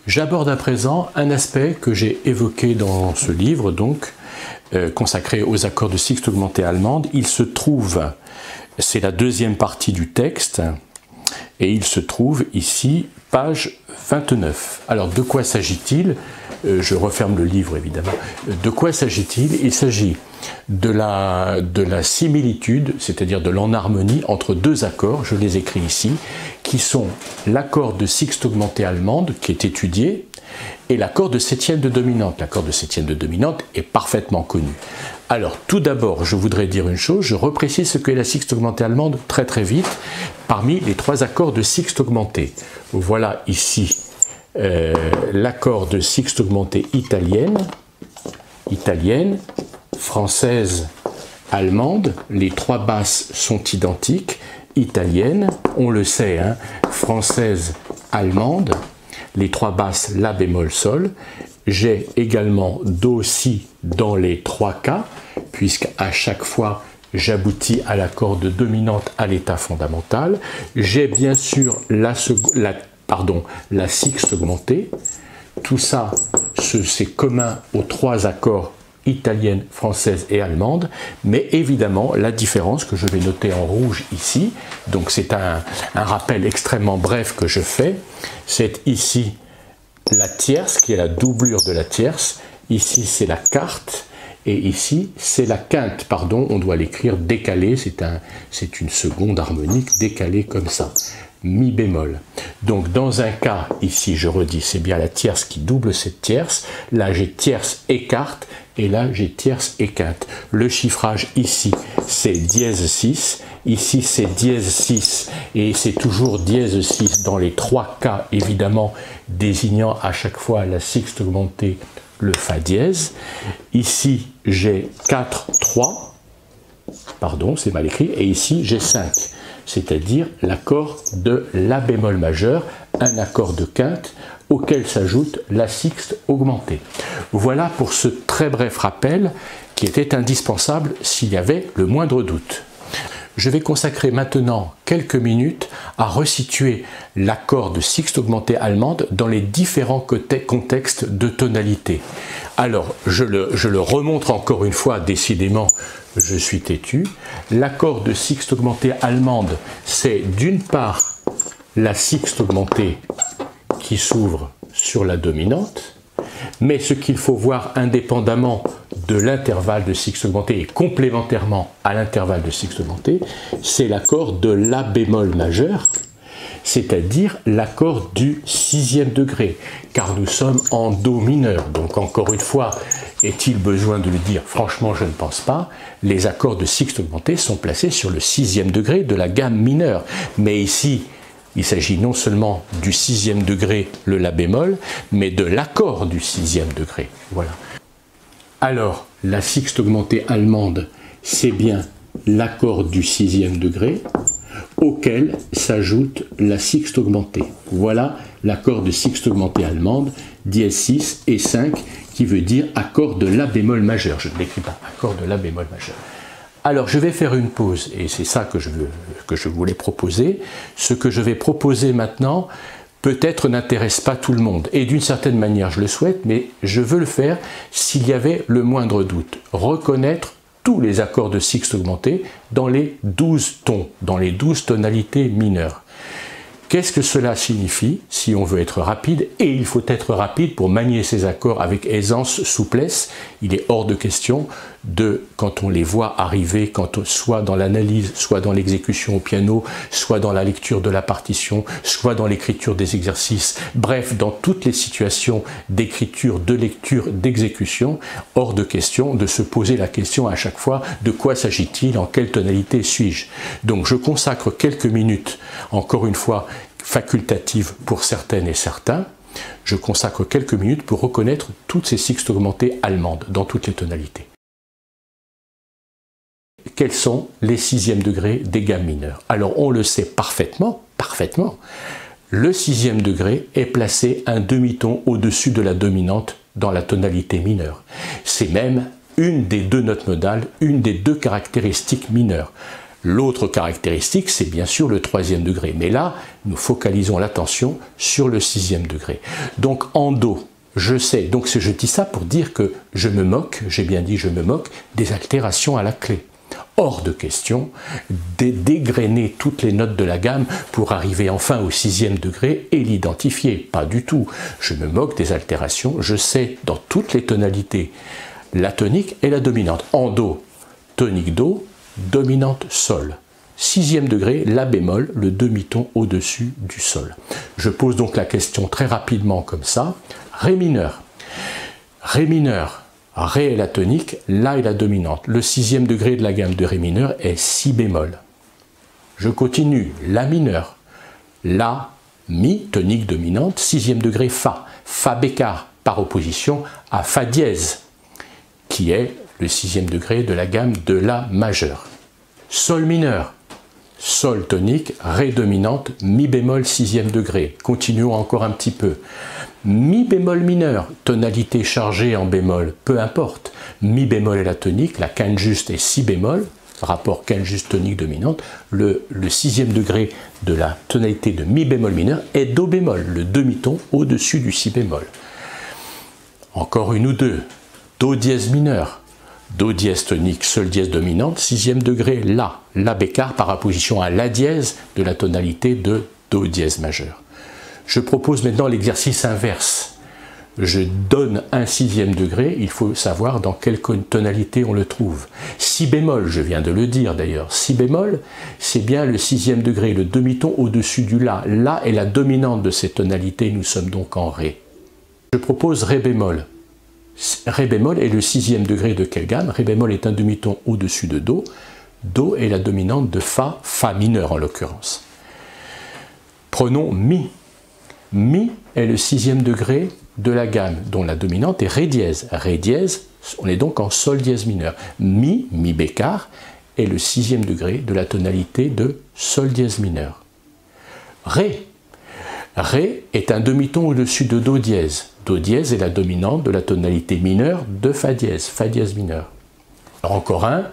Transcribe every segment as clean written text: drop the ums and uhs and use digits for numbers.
J'aborde à présent un aspect que j'ai évoqué dans ce livre, donc consacré aux accords de sixte augmentée allemande. Il se trouve, c'est la deuxième partie du texte, et il se trouve ici, page 29. Alors, de quoi s'agit-il? Je referme le livre, évidemment. De quoi s'agit-il? Il s'agit de la similitude, c'est-à-dire de l'enharmonie entre deux accords, je les écris ici, qui sont l'accord de sixte augmentée allemande, qui est étudié, et l'accord de septième de dominante. L'accord de septième de dominante est parfaitement connu. Alors, tout d'abord, je voudrais dire une chose, je reprécise ce qu'est la sixte augmentée allemande très très vite, parmi les trois accords de sixte augmentée. Voilà ici l'accord de sixte augmentée italienne, française, allemande, les trois basses sont identiques, italienne, on le sait, hein, française, allemande, les trois basses, la bémol, sol. J'ai également do, si dans les trois cas, puisqu'à chaque fois j'aboutis à l'accord de dominante à l'état fondamental. J'ai bien sûr la sixte augmentée. Tout ça, c'est commun aux trois accords italienne, française et allemande, mais évidemment la différence que je vais noter en rouge ici, donc c'est un rappel extrêmement bref que je fais, c'est ici la tierce qui est la doublure de la tierce, ici c'est la quarte, et ici c'est la quinte, pardon, on doit l'écrire décalé, c'est une seconde harmonique décalée comme ça. Mi bémol. Donc dans un cas, ici je redis, c'est bien la tierce qui double cette tierce, là j'ai tierce et quarte, et là j'ai tierce et quinte. Le chiffrage ici c'est dièse 6, ici c'est dièse 6, et c'est toujours dièse 6 dans les trois cas, évidemment, désignant à chaque fois la sixte augmentée, le fa dièse. Ici j'ai 4, 3, pardon, c'est mal écrit, et ici j'ai 5. C'est-à-dire l'accord de la bémol majeur, un accord de quinte auquel s'ajoute la sixte augmentée. Voilà pour ce très bref rappel qui était indispensable s'il y avait le moindre doute. Je vais consacrer maintenant quelques minutes à resituer l'accord de sixte augmentée allemande dans les différents contextes de tonalité. Alors, je le remontre encore une fois, décidément, je suis têtu. L'accord de sixte augmentée allemande, c'est d'une part la sixte augmentée qui s'ouvre sur la dominante, mais ce qu'il faut voir indépendamment de l'intervalle de sixte augmentée et complémentairement à l'intervalle de sixte augmentée, c'est l'accord de la bémol majeur, c'est-à-dire l'accord du sixième degré, car nous sommes en do mineur. Donc encore une fois, est-il besoin de le dire? Franchement, je ne pense pas. Les accords de sixte augmentée sont placés sur le sixième degré de la gamme mineure. Mais ici, il s'agit non seulement du sixième degré, le la bémol, mais de l'accord du sixième degré. Voilà. Alors, la sixte augmentée allemande, c'est bien l'accord du sixième degré, auquel s'ajoute la sixte augmentée. Voilà l'accord de sixte augmentée allemande, dièse 6 et 5, qui veut dire accord de la bémol majeur. Je ne l'écris pas, accord de la bémol majeur. Alors je vais faire une pause, et c'est ça que je voulais proposer. Ce que je vais proposer maintenant, peut-être n'intéresse pas tout le monde, et d'une certaine manière je le souhaite, mais je veux le faire s'il y avait le moindre doute. Reconnaître tous les accords de sixte augmentée dans les 12 tons, dans les 12 tonalités mineures. Qu'est-ce que cela signifie si on veut être rapide? Et il faut être rapide pour manier ces accords avec aisance, souplesse. Il est hors de question quand on les voit arriver, soit dans l'analyse, soit dans l'exécution au piano, soit dans la lecture de la partition, soit dans l'écriture des exercices, bref, dans toutes les situations d'écriture, de lecture, d'exécution, hors de question de se poser la question à chaque fois de quoi s'agit-il, en quelle tonalité suis-je. Donc je consacre quelques minutes, encore une fois, facultatives pour certaines et certains, je consacre quelques minutes pour reconnaître toutes ces sixtes augmentées allemandes dans toutes les tonalités. Quels sont les sixièmes degrés des gammes mineures? Alors on le sait parfaitement, le sixième degré est placé un demi-ton au-dessus de la dominante dans la tonalité mineure. C'est même une des deux notes modales, une des deux caractéristiques mineures. L'autre caractéristique, c'est bien sûr le troisième degré. Mais là, nous focalisons l'attention sur le sixième degré. Donc en Do, je sais, donc je dis ça pour dire que je me moque, j'ai bien dit je me moque, des altérations à la clé. Hors de question de dégrainer toutes les notes de la gamme pour arriver enfin au sixième degré et l'identifier. Pas du tout. Je me moque des altérations, je sais dans toutes les tonalités la tonique et la dominante. En Do, tonique Do, dominante Sol. Sixième degré, La bémol, le demi-ton au-dessus du Sol. Je pose donc la question très rapidement comme ça. Ré mineur. Ré mineur. Ré est la tonique, La est la dominante. Le sixième degré de la gamme de Ré mineur est Si bémol. Je continue, La mineur. La, Mi, tonique dominante, sixième degré Fa. Fa bécart, par opposition à Fa dièse, qui est le sixième degré de la gamme de La majeur. Sol mineur. Sol tonique, Ré dominante, Mi bémol sixième degré. Continuons encore un petit peu. Mi bémol mineur, tonalité chargée en bémol, peu importe. Mi bémol est la tonique, la quinte juste est Si bémol, rapport quinte juste tonique dominante. Le sixième degré de la tonalité de Mi bémol mineur est Do bémol, le demi-ton au-dessus du Si bémol. Encore une ou deux. Do dièse mineur. Do dièse tonique, Sol dièse dominante, sixième degré La. La bécart par opposition à La dièse de la tonalité de Do dièse majeur. Je propose maintenant l'exercice inverse. Je donne un sixième degré, il faut savoir dans quelle tonalité on le trouve. Si bémol, je viens de le dire d'ailleurs, Si bémol, c'est bien le sixième degré, le demi-ton au-dessus du La. La est la dominante de ces tonalités, nous sommes donc en Ré. Je propose Ré bémol. Ré bémol est le sixième degré de quelle gamme? Ré bémol est un demi-ton au-dessus de Do. Do est la dominante de Fa, Fa mineur en l'occurrence. Prenons Mi. Mi est le sixième degré de la gamme dont la dominante est Ré dièse. Ré dièse, on est donc en Sol dièse mineur. Mi, Mi bécart, est le sixième degré de la tonalité de Sol dièse mineur. Ré. Ré est un demi-ton au-dessus de Do dièse. Do dièse est la dominante de la tonalité mineure de Fa dièse mineur. Alors encore un,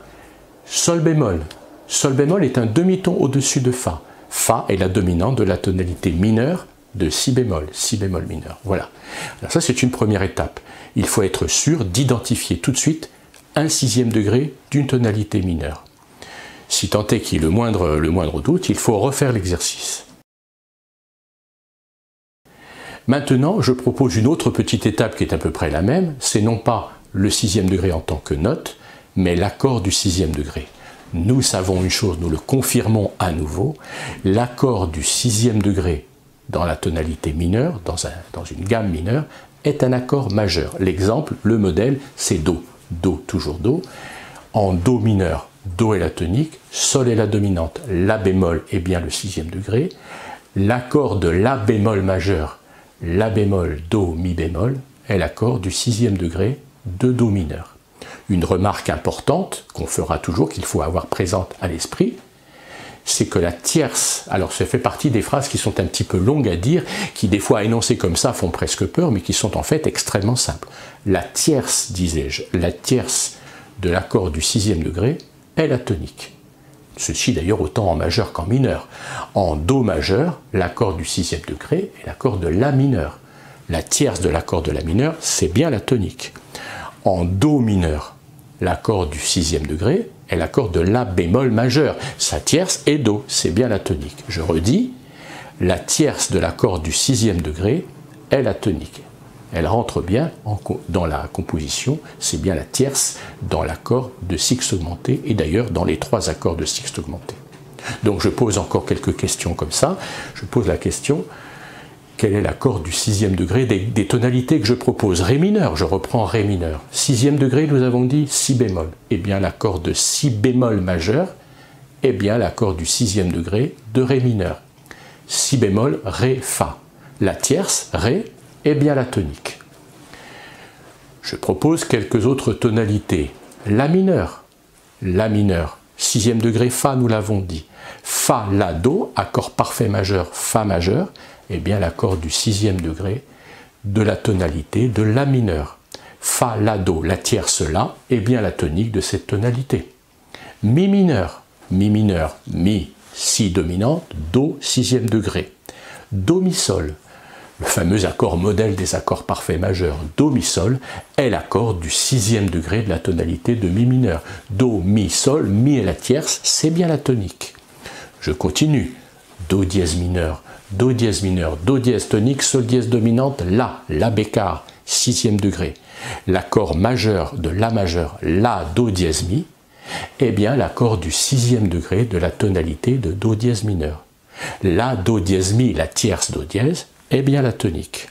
Sol bémol. Sol bémol est un demi-ton au-dessus de Fa. Fa est la dominante de la tonalité mineure de Si bémol mineur. Voilà. Alors ça, c'est une première étape. Il faut être sûr d'identifier tout de suite un sixième degré d'une tonalité mineure. Si tant est qu'il y ait le moindre doute, il faut refaire l'exercice. Maintenant, je propose une autre petite étape qui est à peu près la même. C'est non pas le sixième degré en tant que note, mais l'accord du sixième degré. Nous savons une chose, nous le confirmons à nouveau, l'accord du sixième degré dans la tonalité mineure, dans une gamme mineure, est un accord majeur. L'exemple, le modèle, c'est Do. Do, toujours Do. En Do mineur, Do est la tonique, Sol est la dominante, La bémol est bien le sixième degré. L'accord de La bémol majeur, La bémol, Do, Mi bémol, est l'accord du sixième degré de Do mineur. Une remarque importante qu'on fera toujours, qu'il faut avoir présente à l'esprit, c'est que la tierce, alors ça fait partie des phrases qui sont un petit peu longues à dire, qui des fois énoncées comme ça font presque peur, mais qui sont en fait extrêmement simples. La tierce, disais-je, la tierce de l'accord du sixième degré est la tonique. Ceci d'ailleurs autant en majeur qu'en mineur. En Do majeur, l'accord du sixième degré est l'accord de La mineur. La tierce de l'accord de La mineur, c'est bien la tonique. En Do mineur, l'accord du sixième degré est l'accord de La bémol majeur. Sa tierce est Do, c'est bien la tonique. Je redis, la tierce de l'accord du sixième degré est la tonique. Elle rentre bien dans la composition, c'est bien la tierce dans l'accord de sixte augmenté et d'ailleurs dans les trois accords de sixte augmenté. Donc je pose encore quelques questions comme ça. Je pose la question, quel est l'accord du sixième degré des tonalités que je propose? Ré mineur, je reprends Ré mineur. Sixième degré, nous avons dit Si bémol. Eh bien l'accord de Si bémol majeur est bien l'accord du sixième degré de Ré mineur. Si bémol, Ré, Fa. La tierce, Ré, est bien la tonique. Je propose quelques autres tonalités. La mineur. La mineur. Sixième degré Fa, nous l'avons dit. Fa, La, Do, accord parfait majeur, Fa majeur, est bien l'accord du sixième degré de la tonalité de La mineur. Fa, La, Do, la tierce La, est bien la tonique de cette tonalité. Mi mineur. mi mineur, mi, si dominante, do, sixième degré. Do, mi, sol, le fameux accord modèle des accords parfaits majeurs, do, mi, sol, est l'accord du sixième degré de la tonalité de mi mineur. Do, mi, sol, mi est la tierce, c'est bien la tonique. Je continue. Do dièse mineur, do dièse mineur, do dièse tonique, sol dièse dominante, la bécard, sixième degré. L'accord majeur de la majeur, la, do dièse mi, est bien l'accord du sixième degré de la tonalité de do dièse mineur. La, do dièse mi, la tierce do dièse, est bien la tonique.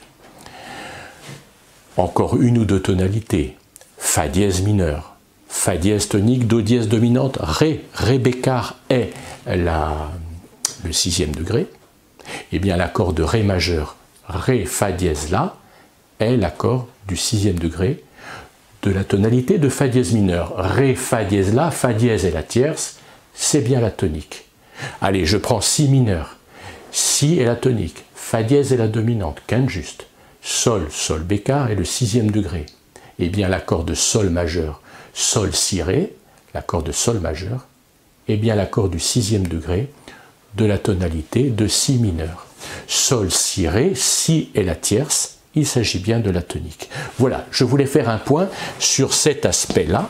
Encore une ou deux tonalités. Fa dièse mineur, fa dièse tonique, do dièse dominante, ré bécard est le sixième degré. Eh bien l'accord de ré majeur, ré, fa dièse la, est l'accord du sixième degré de la tonalité de fa dièse mineur. Ré, fa dièse la, fa dièse est la tierce, c'est bien la tonique. Allez, je prends si mineur. Si est la tonique, fa dièse est la dominante, quinte juste. Sol, sol bécard est le sixième degré. Eh bien l'accord de sol majeur, sol si ré, l'accord de sol majeur, est bien l'accord du sixième degré de la tonalité de si mineur. Sol si ré, si est la tierce, il s'agit bien de la tonique. Voilà, je voulais faire un point sur cet aspect-là.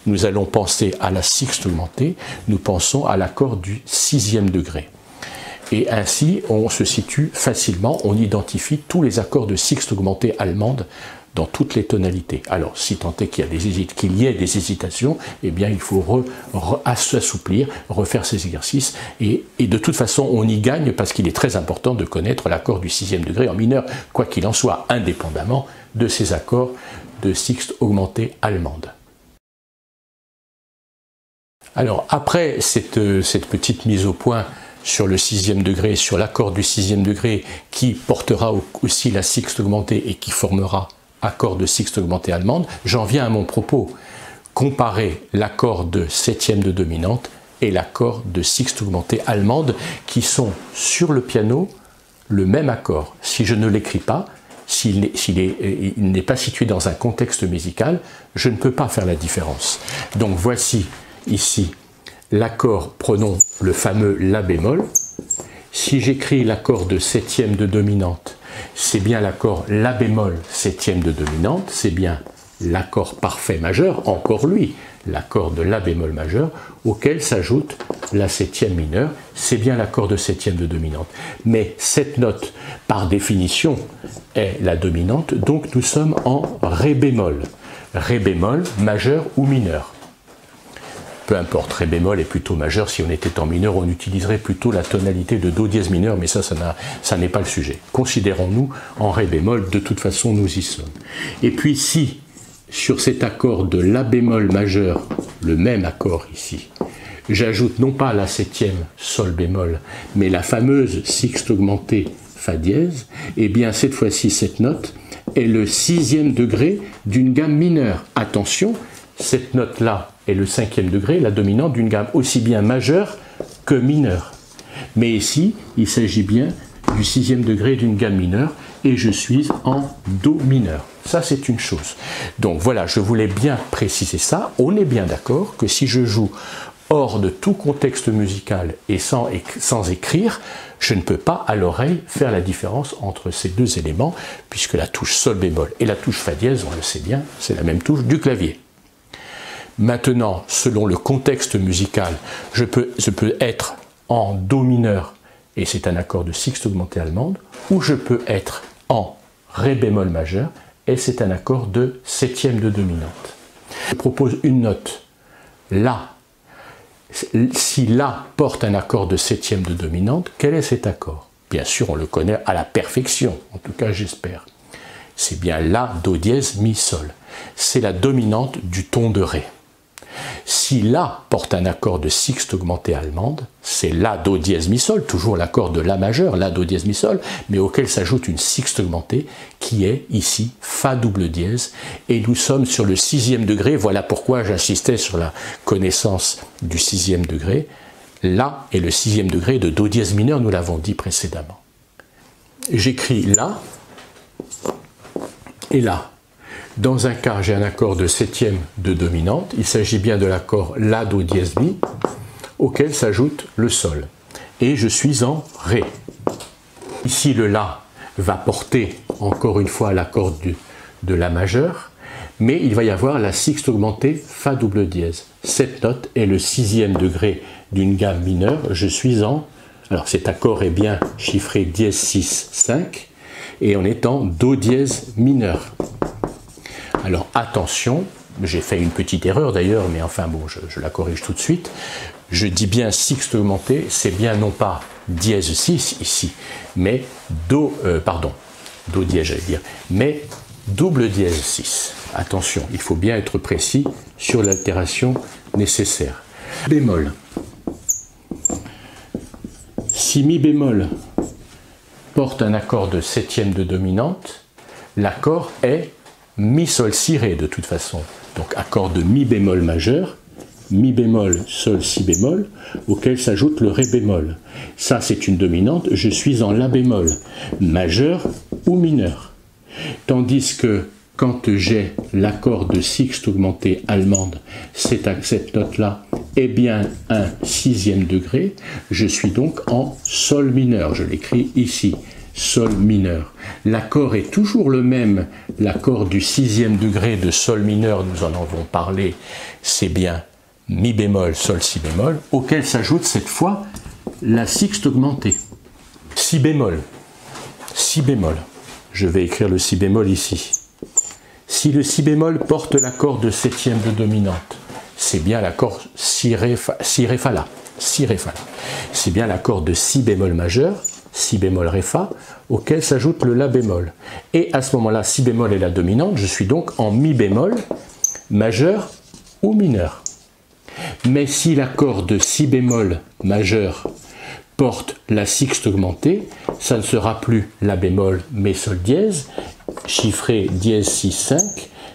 Nous allons penser à la sixte augmentée, nous pensons à l'accord du sixième degré. Et ainsi, on se situe facilement, on identifie tous les accords de sixte augmentée allemande dans toutes les tonalités. Alors, si tant est qu'il y ait des hésitations, eh bien, il faut s'assouplir, refaire ces exercices, et de toute façon, on y gagne parce qu'il est très important de connaître l'accord du sixième degré en mineur, quoi qu'il en soit, indépendamment de ces accords de sixte augmentée allemande. Alors, après cette petite mise au point sur le sixième degré, sur l'accord du sixième degré, qui portera aussi la sixte augmentée et qui formera accord de sixte augmentée allemande, j'en viens à mon propos. Comparer l'accord de septième de dominante et l'accord de sixte augmentée allemande, qui sont sur le piano le même accord. Si je ne l'écris pas, s'il n'est pas situé dans un contexte musical, je ne peux pas faire la différence. Donc voici ici l'accord, prenons le fameux la bémol. Si j'écris l'accord de septième de dominante, c'est bien l'accord la bémol septième de dominante, c'est bien l'accord parfait majeur, encore lui, l'accord de la bémol majeur, auquel s'ajoute la septième mineure, c'est bien l'accord de septième de dominante. Mais cette note, par définition, est la dominante, donc nous sommes en ré bémol majeur ou mineur. Peu importe, ré bémol est plutôt majeur. Si on était en mineur, on utiliserait plutôt la tonalité de do dièse mineur, mais ça n'est pas le sujet. Considérons-nous en ré bémol, de toute façon nous y sommes. Et puis si, sur cet accord de la bémol majeur, le même accord ici, j'ajoute non pas la septième sol bémol, mais la fameuse sixte augmentée fa dièse, et bien cette fois-ci cette note est le sixième degré d'une gamme mineure. Attention, cette note-là est le cinquième degré, la dominante d'une gamme aussi bien majeure que mineure. Mais ici, il s'agit bien du sixième degré d'une gamme mineure et je suis en do mineur. Ça, c'est une chose. Donc voilà, je voulais bien préciser ça. On est bien d'accord que si je joue hors de tout contexte musical et sans écrire, je ne peux pas à l'oreille faire la différence entre ces deux éléments, puisque la touche sol bémol et la touche fa dièse, on le sait bien, c'est la même touche du clavier. Maintenant, selon le contexte musical, je peux être en do mineur, et c'est un accord de sixte augmentée allemande, ou je peux être en ré bémol majeur, et c'est un accord de septième de dominante. Je propose une note, la. Si la porte un accord de septième de dominante, quel est cet accord? Bien sûr, on le connaît à la perfection, en tout cas j'espère. C'est bien la, do dièse, mi, sol. C'est la dominante du ton de ré. Si la porte un accord de sixte augmentée allemande, c'est la, do dièse, mi, sol, toujours l'accord de la majeur, la, do dièse, mi, sol, mais auquel s'ajoute une sixte augmentée qui est ici fa double dièse, et nous sommes sur le sixième degré. Voilà pourquoi j'insistais sur la connaissance du sixième degré. La est le sixième degré de do dièse mineur, nous l'avons dit précédemment. J'écris la et la. Dans un cas, j'ai un accord de septième de dominante, il s'agit bien de l'accord la, do dièse, mi, auquel s'ajoute le sol. Et je suis en Ré. Ici, le La va porter encore une fois l'accord de La majeur, mais il va y avoir la sixte augmentée Fa double dièse. Cette note est le 6e degré d'une gamme mineure. Je suis en... Alors cet accord est bien chiffré dièse 6, 5, et on est en Do dièse mineur. Alors attention, j'ai fait une petite erreur d'ailleurs, mais enfin bon, je la corrige tout de suite. Je dis bien sixte augmentée, c'est bien non pas dièse 6 ici, mais Do dièse j'allais dire, mais double dièse 6. Attention, il faut bien être précis sur l'altération nécessaire. Bémol. Si Mi bémol porte un accord de septième de dominante, l'accord est Mi sol si Ré de toute façon. Donc accord de Mi bémol majeur, Mi bémol sol si bémol, auquel s'ajoute le Ré bémol. Ça c'est une dominante, je suis en La bémol, majeur ou mineur. Tandis que quand j'ai l'accord de sixte augmentée allemande, cette note-là est bien un 6e degré, je suis donc en Sol mineur, je l'écris ici, Sol mineur. L'accord est toujours le même, l'accord du 6e degré de Sol mineur, nous en avons parlé, c'est bien Mi bémol, Sol si bémol, auquel s'ajoute cette fois la sixte augmentée. Si bémol, je vais écrire le si bémol ici. Si le si bémol porte l'accord de septième de dominante, c'est bien l'accord si ré fa la. C'est bien l'accord de si bémol majeur, si bémol ré fa, auquel s'ajoute le la bémol. Et à ce moment-là, si bémol est la dominante, je suis donc en mi bémol majeur ou mineur. Mais si l'accord de si bémol majeur porte la sixte augmentée, ça ne sera plus la bémol mais sol dièse, chiffré dièse 6, 5,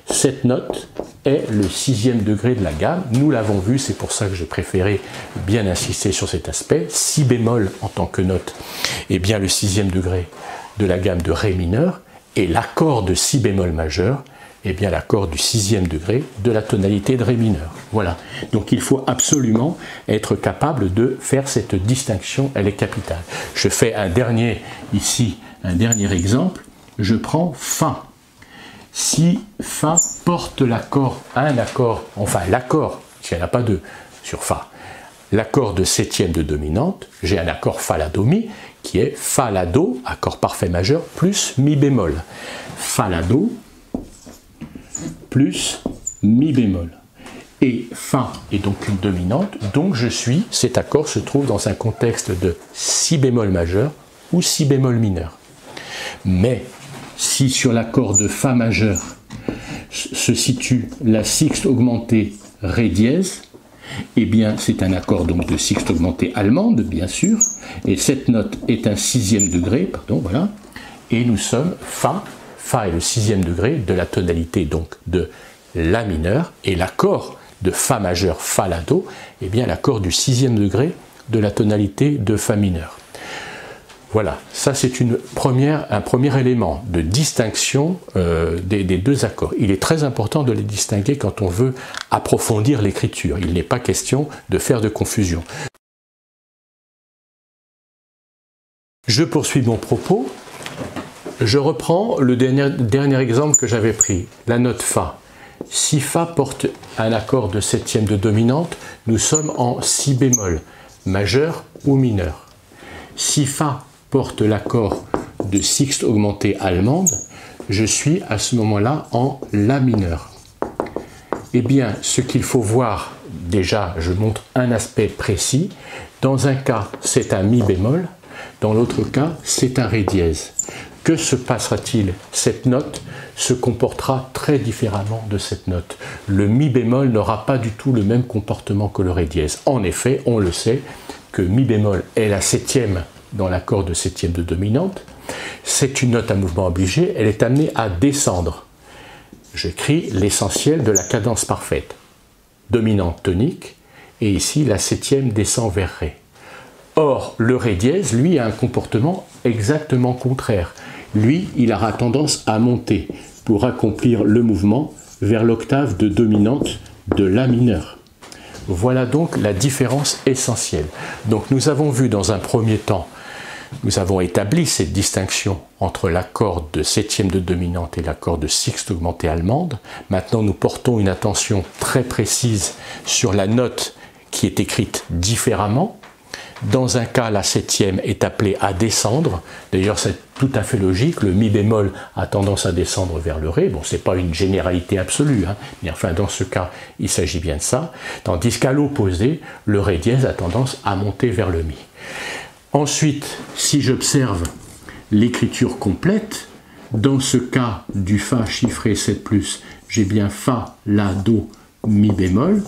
cette note est le 6e degré de la gamme. Nous l'avons vu, c'est pour ça que j'ai préféré bien insister sur cet aspect. Si bémol en tant que note est bien le 6e degré de la gamme de Ré mineur, et l'accord de si bémol majeur est bien l'accord du 6e degré de la tonalité de Ré mineur. Voilà, donc il faut absolument être capable de faire cette distinction, elle est capitale. Je fais un dernier exemple. Je prends Fa. Si Fa porte l'accord, l'accord, s'il n'y en a pas deux, sur Fa, l'accord de septième de dominante, j'ai un accord Fa la Do Mi, qui est Fa la Do, accord parfait majeur, plus Mi bémol. Fa la Do plus Mi bémol. Et Fa est donc une dominante, donc cet accord se trouve dans un contexte de Si bémol majeur ou Si bémol mineur. Mais si sur l'accord de Fa majeur se situe la sixte augmentée Ré dièse, eh bien c'est un accord donc de sixte augmentée allemande, bien sûr, et cette note est un 6e degré, voilà, et nous sommes Fa est le 6e degré de la tonalité donc de La mineur, et l'accord de Fa majeur, Fa la Do, eh bien l'accord du 6e degré de la tonalité de Fa mineur. Voilà, ça c'est un premier élément de distinction des deux accords. Il est très important de les distinguer quand on veut approfondir l'écriture. Il n'est pas question de faire de confusion. Je poursuis mon propos. Je reprends le dernier exemple que j'avais pris, la note Fa. Si Fa porte un accord de septième de dominante, nous sommes en Si bémol, majeur ou mineur. Si Fa porte l'accord de sixte augmentée allemande, je suis à ce moment-là en La mineur. Eh bien, ce qu'il faut voir, déjà, je montre un aspect précis. Dans un cas, c'est un Mi bémol, dans l'autre cas, c'est un Ré dièse. Que se passera-t-il? Cette note se comportera très différemment de cette note. Le Mi bémol n'aura pas du tout le même comportement que le Ré dièse. En effet, on le sait, que Mi bémol est la septième dans l'accord de septième de dominante. C'est une note à mouvement obligé, elle est amenée à descendre. J'écris l'essentiel de la cadence parfaite. Dominante tonique, et ici la septième descend vers Ré. Or, le Ré dièse, lui, a un comportement exactement contraire. Lui, il aura tendance à monter pour accomplir le mouvement vers l'octave de dominante de La mineur. Voilà donc la différence essentielle. Donc nous avons vu dans un premier temps, nous avons établi cette distinction entre l'accord de septième de dominante et l'accord de sixte augmentée allemande. Maintenant, nous portons une attention très précise sur la note qui est écrite différemment. Dans un cas, la septième est appelée à descendre. D'ailleurs, c'est tout à fait logique. Le mi bémol a tendance à descendre vers le ré. Bon, ce n'est pas une généralité absolue, hein, mais enfin, dans ce cas, il s'agit bien de ça. Tandis qu'à l'opposé, le ré dièse a tendance à monter vers le mi. Ensuite, si j'observe l'écriture complète, dans ce cas du Fa chiffré 7+, j'ai bien Fa, La, Do, Mi bémol.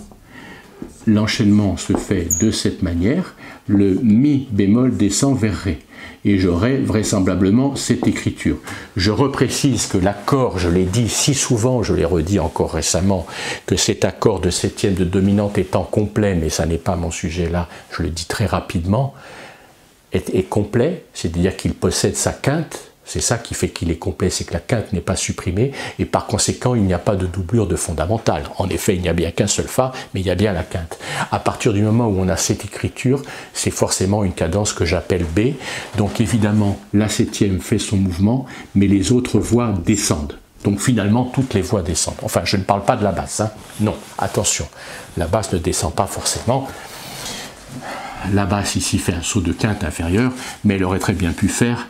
L'enchaînement se fait de cette manière. Le Mi bémol descend vers Ré. Et j'aurai vraisemblablement cette écriture. Je reprécise que l'accord, je l'ai dit si souvent, je l'ai redit encore récemment, que cet accord de septième de dominante étant complet, mais ça n'est pas mon sujet là, je le dis très rapidement, est complet, c'est-à-dire qu'il possède sa quinte, c'est ça qui fait qu'il est complet, c'est que la quinte n'est pas supprimée, et par conséquent, il n'y a pas de doublure de fondamentale. En effet, il n'y a bien qu'un seul Fa, mais il y a bien la quinte. À partir du moment où on a cette écriture, c'est forcément une cadence que j'appelle B, donc évidemment, la septième fait son mouvement, mais les autres voix descendent. Donc finalement, toutes les voix descendent. Enfin, je ne parle pas de la basse, hein. Non, attention, la basse ne descend pas forcément. La basse ici fait un saut de quinte inférieure, mais elle aurait très bien pu faire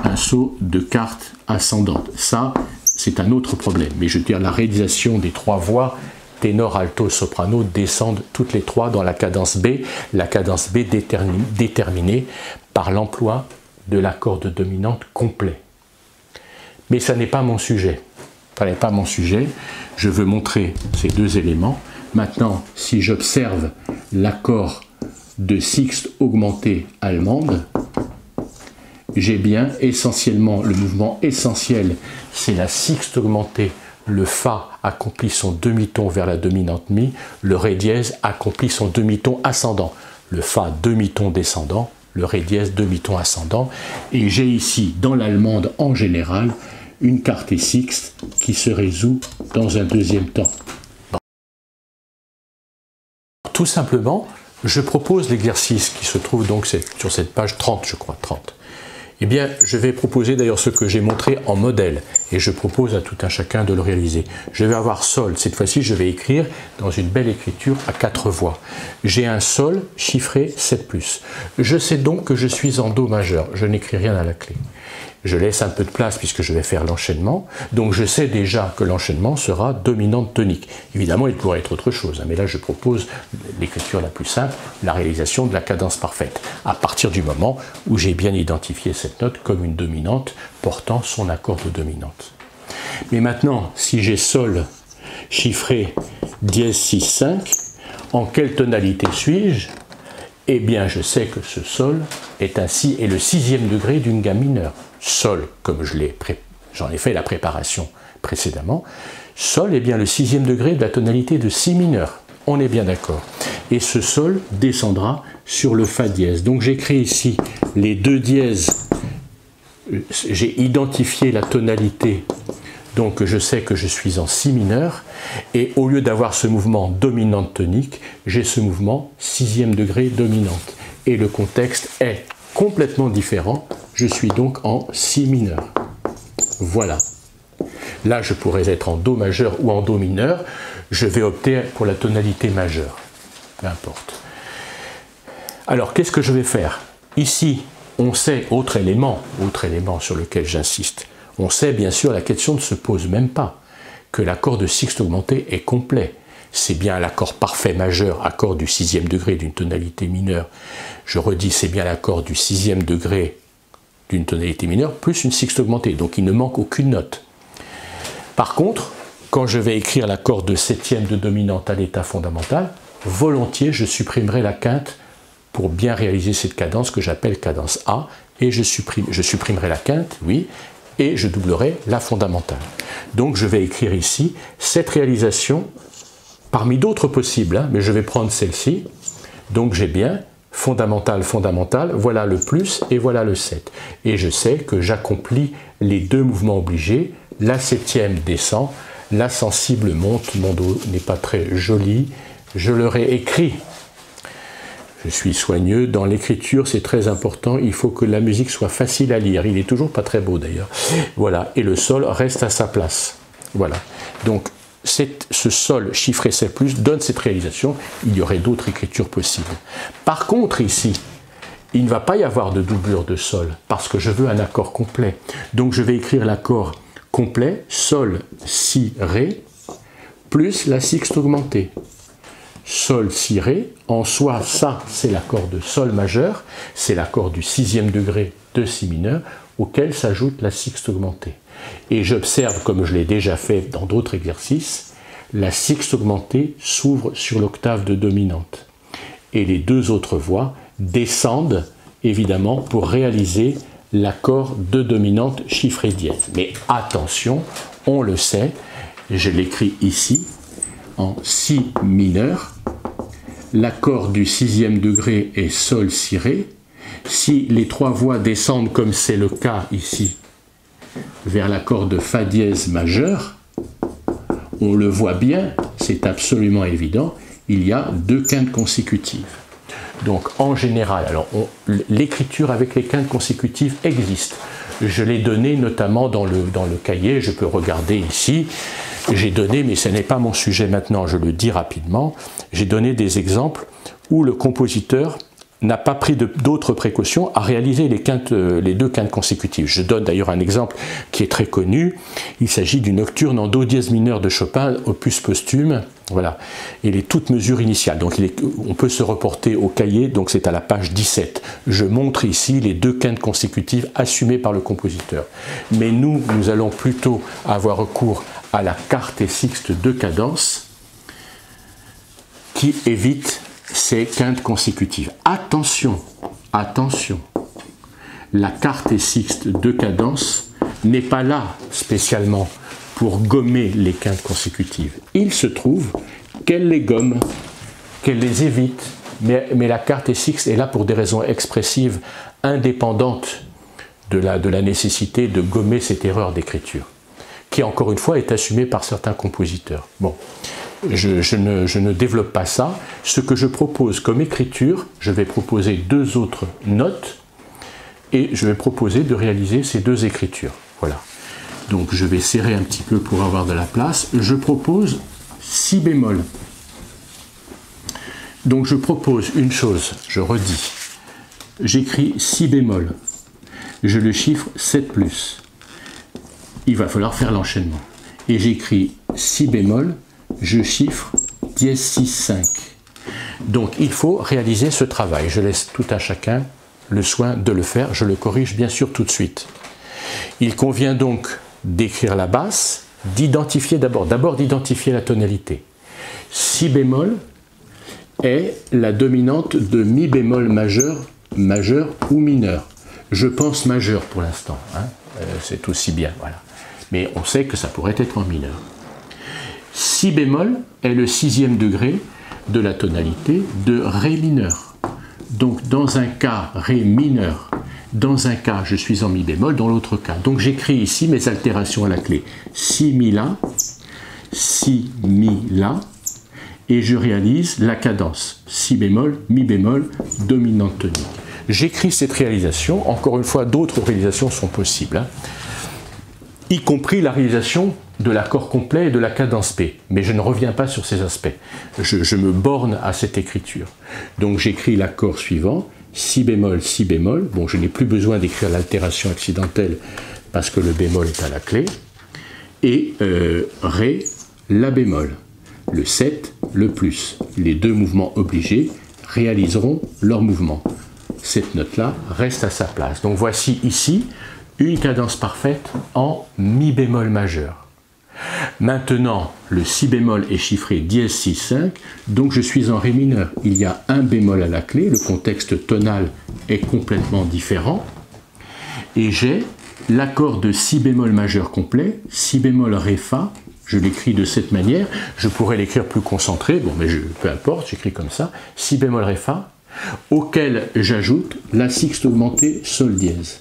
un saut de quarte ascendante. Ça, c'est un autre problème. Mais je veux dire, la réalisation des trois voix, ténor, alto, soprano, descendent toutes les trois dans la cadence B déterminée par l'emploi de l'accord de dominante complet. Mais ça n'est pas mon sujet. Ça n'est pas mon sujet. Je veux montrer ces deux éléments. Maintenant, si j'observe l'accord de sixte augmentée allemande, j'ai bien essentiellement, le mouvement essentiel, c'est la sixte augmentée, le Fa accomplit son demi-ton vers la dominante Mi, le Ré dièse accomplit son demi-ton ascendant, le Fa demi-ton descendant, le Ré dièse demi-ton ascendant, et j'ai ici, dans l'allemande en général, une quarté sixte qui se résout dans un deuxième temps. Tout simplement, je propose l'exercice qui se trouve donc sur cette page 30, je crois, 30. Eh bien, je vais proposer d'ailleurs ce que j'ai montré en modèle, et je propose à tout un chacun de le réaliser. Je vais avoir Sol, cette fois-ci je vais écrire dans une belle écriture à 4 voix. J'ai un Sol chiffré 7+. Je sais donc que je suis en Do majeur, je n'écris rien à la clé. Je laisse un peu de place puisque je vais faire l'enchaînement, donc je sais déjà que l'enchaînement sera dominante tonique. Évidemment, il pourrait être autre chose, mais là je propose l'écriture la plus simple, la réalisation de la cadence parfaite, à partir du moment où j'ai bien identifié cette note comme une dominante portant son accord de dominante. Mais maintenant, si j'ai Sol chiffré dièse 6, 5, en quelle tonalité suis-je? Eh bien, je sais que ce Sol est le sixième degré d'une gamme mineure. Sol, comme j'en ai fait la préparation précédemment, Sol est bien le sixième degré de la tonalité de Si mineur. On est bien d'accord. Et ce Sol descendra sur le Fa dièse. Donc j'écris ici les deux dièses. J'ai identifié la tonalité, donc je sais que je suis en Si mineur. Et au lieu d'avoir ce mouvement dominante tonique, j'ai ce mouvement sixième degré dominante. Et le contexte est complètement différent. Je suis donc en Si mineur. Voilà. Là, je pourrais être en Do majeur ou en Do mineur. Je vais opter pour la tonalité majeure. Peu importe. Alors, qu'est-ce que je vais faire? Ici, on sait, autre élément sur lequel j'insiste, on sait bien sûr, la question ne se pose même pas, que l'accord de sixte augmenté est complet. C'est bien l'accord parfait majeur, accord du sixième degré d'une tonalité mineure. Je redis, c'est bien l'accord du sixième degré d'une tonalité mineure, plus une sixte augmentée, donc il ne manque aucune note. Par contre, quand je vais écrire l'accord de septième de dominante à l'état fondamental, volontiers je supprimerai la quinte pour bien réaliser cette cadence que j'appelle cadence A, et je supprimerai la quinte, oui, et je doublerai la fondamentale. Donc je vais écrire ici cette réalisation, parmi d'autres possibles, hein, mais je vais prendre celle-ci, donc j'ai bien fondamentale, fondamentale, voilà le plus et voilà le 7. Et je sais que j'accomplis les deux mouvements obligés, la septième descend, la sensible monte, mon Do n'est pas très joli, je leur ai écrit. Je suis soigneux, dans l'écriture c'est très important, il faut que la musique soit facile à lire, il est toujours pas très beau d'ailleurs. Voilà, et le sol reste à sa place. Voilà, donc ce sol chiffré C+, donne cette réalisation, il y aurait d'autres écritures possibles. Par contre ici, il ne va pas y avoir de doublure de sol, parce que je veux un accord complet. Donc je vais écrire l'accord complet, sol, si, ré, plus la sixte augmentée. Sol, si, ré, en soi, ça, c'est l'accord de sol majeur, c'est l'accord du 6e degré de si mineur, auquel s'ajoute la sixte augmentée. Et j'observe, comme je l'ai déjà fait dans d'autres exercices, la sixte augmentée s'ouvre sur l'octave de dominante. Et les deux autres voix descendent, évidemment, pour réaliser l'accord de dominante chiffré dièse. Mais attention, on le sait, je l'écris ici, en si mineur, l'accord du 6e degré est sol, si, ré. Si les trois voix descendent, comme c'est le cas ici, vers l'accord de fa dièse majeur, on le voit bien, c'est absolument évident, il y a deux quintes consécutives. Donc en général, alors l'écriture avec les quintes consécutives existe. Je l'ai donné notamment dans le cahier, je peux regarder ici. J'ai donné, mais ce n'est pas mon sujet maintenant, je le dis rapidement, j'ai donné des exemples où le compositeur n'a pas pris d'autres précautions à réaliser les deux quintes consécutives. Je donne d'ailleurs un exemple qui est très connu. Il s'agit du nocturne en do dièse mineur de Chopin, opus posthume. Voilà. Et les toutes mesures initiales. Donc on peut se reporter au cahier, donc c'est à la page 17. Je montre ici les deux quintes consécutives assumées par le compositeur. Mais nous allons plutôt avoir recours à la quarte et sixte de cadence qui évite ces quintes consécutives. Attention, attention, la quarte et sixte de cadence n'est pas là spécialement pour gommer les quintes consécutives. Il se trouve qu'elle les gomme, qu'elle les évite, mais la quarte et sixte est là pour des raisons expressives indépendantes de la nécessité de gommer cette erreur d'écriture, qui encore une fois est assumée par certains compositeurs. Bon. Je ne développe pas ça. Ce que je propose comme écriture, je vais proposer deux autres notes et je vais proposer de réaliser ces deux écritures. Voilà. Donc je vais serrer un petit peu pour avoir de la place. Je propose si bémol. Donc je propose une chose, je redis. J'écris si bémol. Je le chiffre 7+. Il va falloir faire l'enchaînement. Et j'écris si bémol. Je chiffre dièse 6, 5. Donc il faut réaliser ce travail. Je laisse tout à chacun le soin de le faire. Je le corrige bien sûr tout de suite. Il convient donc d'écrire la basse, d'identifier d'abord d'identifier la tonalité. Si bémol est la dominante de mi bémol majeur, majeur ou mineur. Je pense majeur pour l'instant. Hein. C'est aussi bien. Voilà. Mais on sait que ça pourrait être en mineur. Si bémol est le 6e degré de la tonalité de ré mineur. Donc dans un cas ré mineur, dans un cas je suis en mi bémol, dans l'autre cas. Donc j'écris ici mes altérations à la clé. Si mi la, si mi la, et je réalise la cadence. Si bémol, mi bémol, dominante tonique. J'écris cette réalisation, encore une fois d'autres réalisations sont possibles, hein, y compris la réalisation de l'accord complet et de la cadence P. Mais je ne reviens pas sur ces aspects. Je me borne à cette écriture. Donc j'écris l'accord suivant, si bémol, si bémol. Bon, je n'ai plus besoin d'écrire l'altération accidentelle parce que le bémol est à la clé. Et ré, la bémol. Le 7, le plus. Les deux mouvements obligés réaliseront leur mouvement. Cette note-là reste à sa place. Donc voici ici une cadence parfaite en mi bémol majeur. Maintenant, le si bémol est chiffré dièse 6, 5, donc je suis en ré mineur. Il y a un bémol à la clé, le contexte tonal est complètement différent, et j'ai l'accord de si bémol majeur complet, si bémol ré fa, je l'écris de cette manière, je pourrais l'écrire plus concentré, bon mais peu importe, j'écris comme ça, si bémol ré fa, auquel j'ajoute la sixte augmentée sol dièse.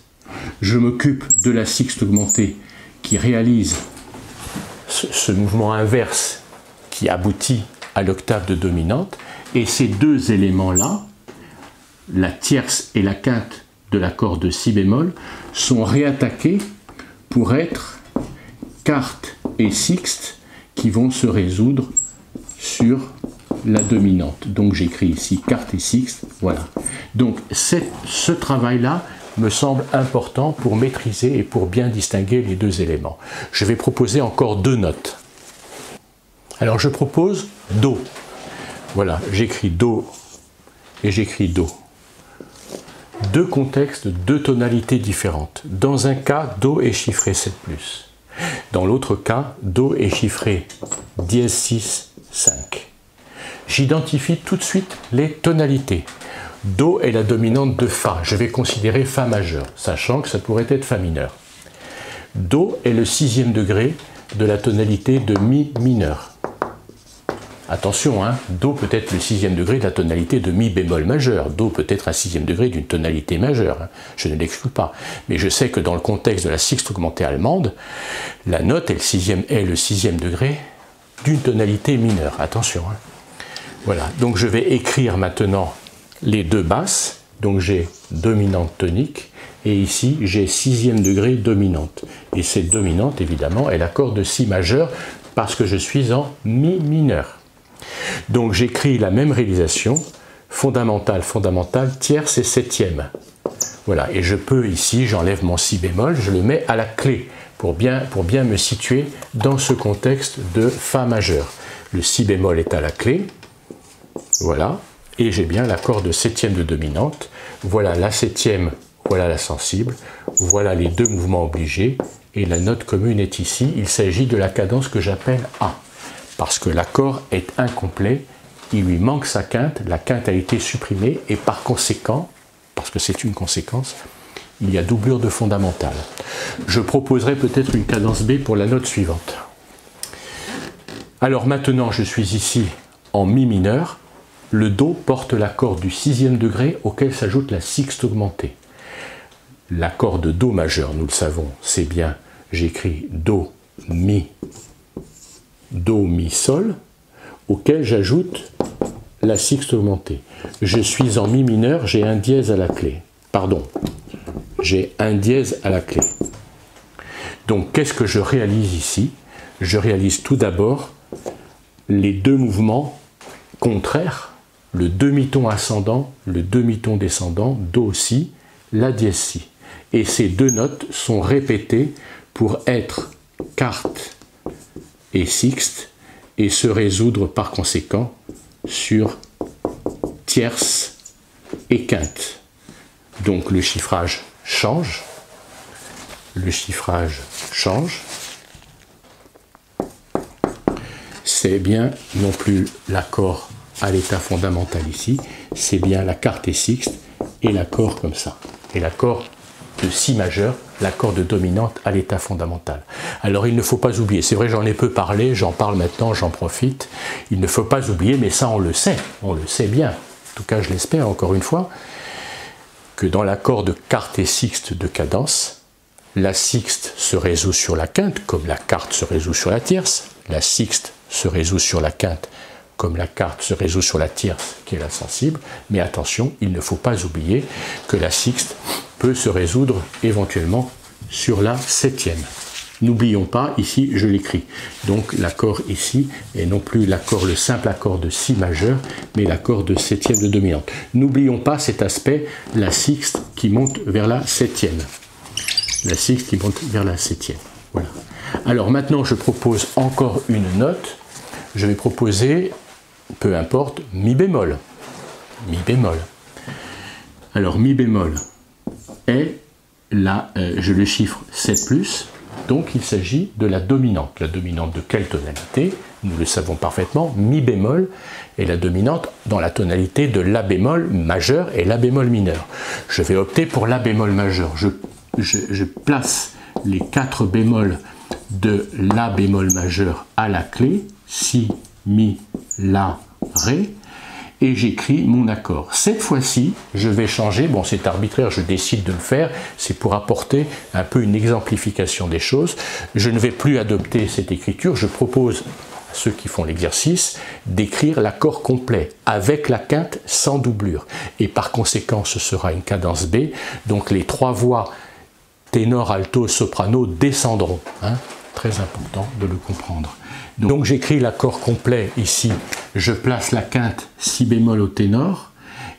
Je m'occupe de la sixte augmentée qui réalise ce mouvement inverse qui aboutit à l'octave de dominante, et ces deux éléments-là, la tierce et la quinte de l'accord de si bémol, sont réattaqués pour être quarte et sixte qui vont se résoudre sur la dominante. Donc j'écris ici quarte et sixte, voilà. Donc ce travail-là me semble important pour maîtriser et pour bien distinguer les deux éléments. Je vais proposer encore deux notes. Alors je propose Do. Voilà, j'écris Do et j'écris Do. Deux contextes, deux tonalités différentes. Dans un cas, Do est chiffré 7+. Dans l'autre cas, Do est chiffré dièse 6, 5. J'identifie tout de suite les tonalités. Do est la dominante de Fa. Je vais considérer Fa majeur, sachant que ça pourrait être Fa mineur. Do est le 6e degré de la tonalité de Mi mineur. Attention, hein, Do peut être le 6e degré de la tonalité de Mi bémol majeur. Do peut être un 6e degré d'une tonalité majeure. Hein. Je ne l'exclus pas. Mais je sais que dans le contexte de la sixte augmentée allemande, la note est le 6e degré d'une tonalité mineure. Attention. Hein. Voilà. Donc je vais écrire maintenant les deux basses. Donc j'ai dominante tonique. Et ici, j'ai 6e degré dominante. Et cette dominante, évidemment, est l'accord de Si majeur parce que je suis en Mi mineur. Donc j'écris la même réalisation, fondamentale, fondamentale, tierce et septième. Voilà, et je peux ici, j'enlève mon Si bémol, je le mets à la clé pour bien me situer dans ce contexte de Fa majeur. Le Si bémol est à la clé, voilà, et j'ai bien l'accord de septième de dominante. Voilà la septième, voilà la sensible, voilà les deux mouvements obligés, et la note commune est ici. Il s'agit de la cadence que j'appelle A. Parce que l'accord est incomplet, il lui manque sa quinte, la quinte a été supprimée, et par conséquent, parce que c'est une conséquence, il y a doublure de fondamentale. Je proposerai peut-être une cadence B pour la note suivante. Alors maintenant, je suis ici en Mi mineur, le Do porte l'accord du 6e degré auquel s'ajoute la sixte augmentée. L'accord de Do majeur, nous le savons, c'est bien, j'écris Do, Mi, Do, Mi, Sol, auquel j'ajoute la sixte augmentée. Je suis en Mi mineur, j'ai un dièse à la clé. Pardon, j'ai un dièse à la clé. Donc, qu'est-ce que je réalise ici? Je réalise tout d'abord les deux mouvements contraires, le demi-ton ascendant, le demi-ton descendant, Do, Si, La dièse, Si. Et ces deux notes sont répétées pour être quarte et sixte, et se résoudre par conséquent sur tierce et quinte. Donc le chiffrage change. Le chiffrage change. C'est bien non plus l'accord à l'état fondamental ici, c'est bien la quarte et sixte et l'accord comme ça. Et l'accord de Si majeur, l'accord de dominante à l'état fondamental. Alors il ne faut pas oublier, c'est vrai j'en ai peu parlé, j'en parle maintenant, j'en profite, il ne faut pas oublier, mais ça on le sait bien, en tout cas je l'espère encore une fois, que dans l'accord de quarte et sixte de cadence, la sixte se résout sur la quinte, comme la quarte se résout sur la tierce, la sixte se résout sur la quinte, comme la quarte se résout sur la tierce, qui est la sensible, mais attention, il ne faut pas oublier que la sixte peut se résoudre éventuellement sur la septième. N'oublions pas, ici je l'écris, donc l'accord ici est non plus l'accord, le simple accord de Si majeur, mais l'accord de septième de dominante. N'oublions pas cet aspect, la sixte qui monte vers la septième. La sixte qui monte vers la septième. Voilà. Alors maintenant je propose encore une note, je vais proposer, peu importe, Mi bémol. Mi bémol. Alors Mi bémol est là, je le chiffre 7+, donc il s'agit de la dominante. La dominante de quelle tonalité? Nous le savons parfaitement, Mi bémol est la dominante dans la tonalité de La bémol majeur et La bémol mineur. Je vais opter pour La bémol majeur. Je place les 4 bémols de La bémol majeur à la clé, Si, Mi, La, Ré, et j'écris mon accord. Cette fois-ci, je vais changer, bon c'est arbitraire, je décide de le faire, c'est pour apporter un peu une exemplification des choses. Je ne vais plus adopter cette écriture, je propose ceux qui font l'exercice, d'écrire l'accord complet avec la quinte sans doublure. Et par conséquent, ce sera une cadence B. Donc les trois voix ténor, alto, soprano descendront. Hein, très important de le comprendre. Donc j'écris l'accord complet ici. Je place la quinte si bémol au ténor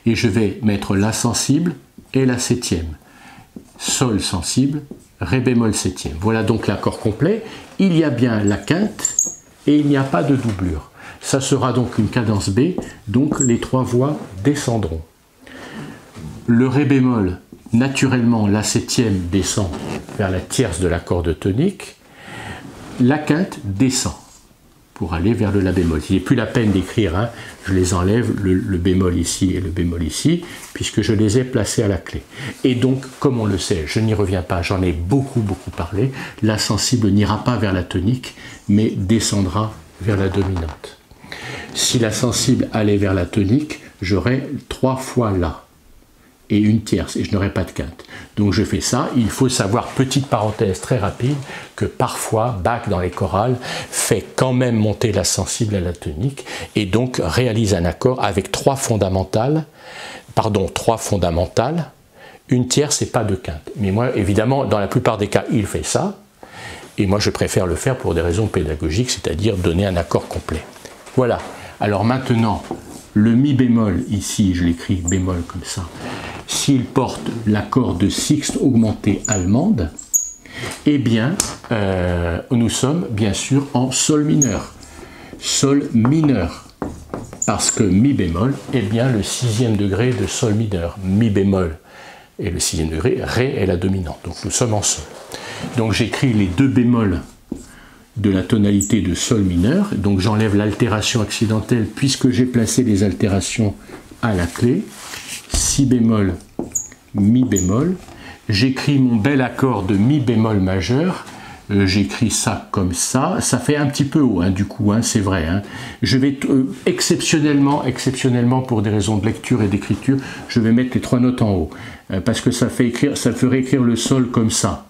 et je vais mettre la sensible et la septième. Sol sensible, ré bémol septième. Voilà donc l'accord complet. Il y a bien la quinte et il n'y a pas de doublure. Ça sera donc une cadence B, donc les trois voix descendront. Le ré bémol, naturellement, la septième descend vers la tierce de la corde tonique. La quinte descend pour aller vers le la bémol. Il n'est plus la peine d'écrire, hein. Je les enlève, le bémol ici et le bémol ici, puisque je les ai placés à la clé. Et donc, comme on le sait, je n'y reviens pas, j'en ai beaucoup parlé, la sensible n'ira pas vers la tonique, mais descendra vers la dominante. Si la sensible allait vers la tonique, j'aurais trois fois la et une tierce, et je n'aurai pas de quinte. Donc je fais ça. Il faut savoir, petite parenthèse très rapide, que parfois Bach dans les chorales fait quand même monter la sensible à la tonique et donc réalise un accord avec trois fondamentales, une tierce et pas de quinte. Mais moi, évidemment, dans la plupart des cas, il fait ça, et moi je préfère le faire pour des raisons pédagogiques, c'est-à-dire donner un accord complet. Voilà. Alors maintenant, le mi bémol, ici, je l'écris bémol comme ça, s'il porte l'accord de sixte augmentée allemande, eh bien, nous sommes bien sûr en sol mineur. Sol mineur, parce que mi bémol est bien le sixième degré de sol mineur. Mi bémol est le sixième degré, ré est la dominante. Donc nous sommes en sol. Donc j'écris les deux bémols de la tonalité de sol mineur, donc j'enlève l'altération accidentelle puisque j'ai placé les altérations à la clé, si bémol, mi bémol, j'écris mon bel accord de mi bémol majeur, j'écris ça comme ça fait un petit peu haut, hein, du coup, hein, c'est vrai, hein. Je vais exceptionnellement pour des raisons de lecture et d'écriture, je vais mettre les trois notes en haut, parce que ça ferait écrire le sol comme ça.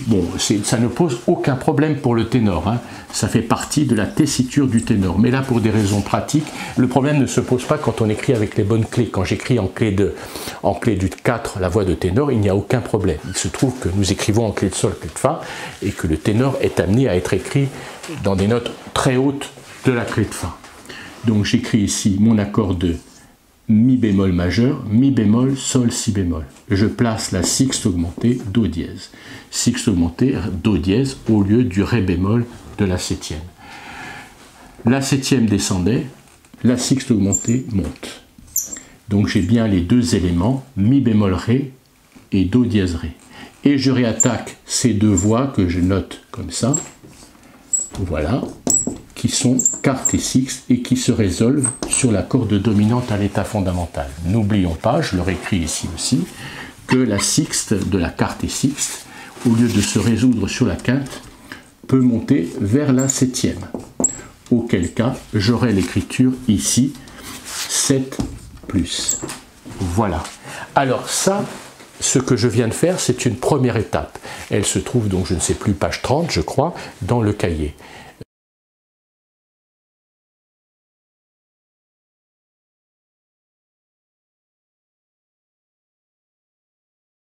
Bon, ça ne pose aucun problème pour le ténor, hein. Ça fait partie de la tessiture du ténor. Mais là, pour des raisons pratiques, le problème ne se pose pas quand on écrit avec les bonnes clés. Quand j'écris en clé du 4 la voix de ténor, il n'y a aucun problème. Il se trouve que nous écrivons en clé de sol, clé de fa, et que le ténor est amené à être écrit dans des notes très hautes de la clé de fa. Donc j'écris ici mon accord de mi bémol majeur, mi bémol, sol, si bémol. Je place la sixte augmentée, do dièse. Sixte augmentée, do dièse, au lieu du ré bémol de la septième. La septième descendait, la sixte augmentée monte. Donc j'ai bien les deux éléments, mi bémol ré et do dièse ré. Et je réattaque ces deux voix que je note comme ça, voilà, qui sont quarte et sixte et qui se résolvent sur la corde dominante à l'état fondamental. N'oublions pas, je le réécris ici aussi, que la sixte de la quarte et sixte, au lieu de se résoudre sur la quinte, peut monter vers la septième. Auquel cas, j'aurai l'écriture ici, 7 plus. Voilà. Alors ça, ce que je viens de faire, c'est une première étape. Elle se trouve donc, je ne sais plus, page 30, je crois, dans le cahier.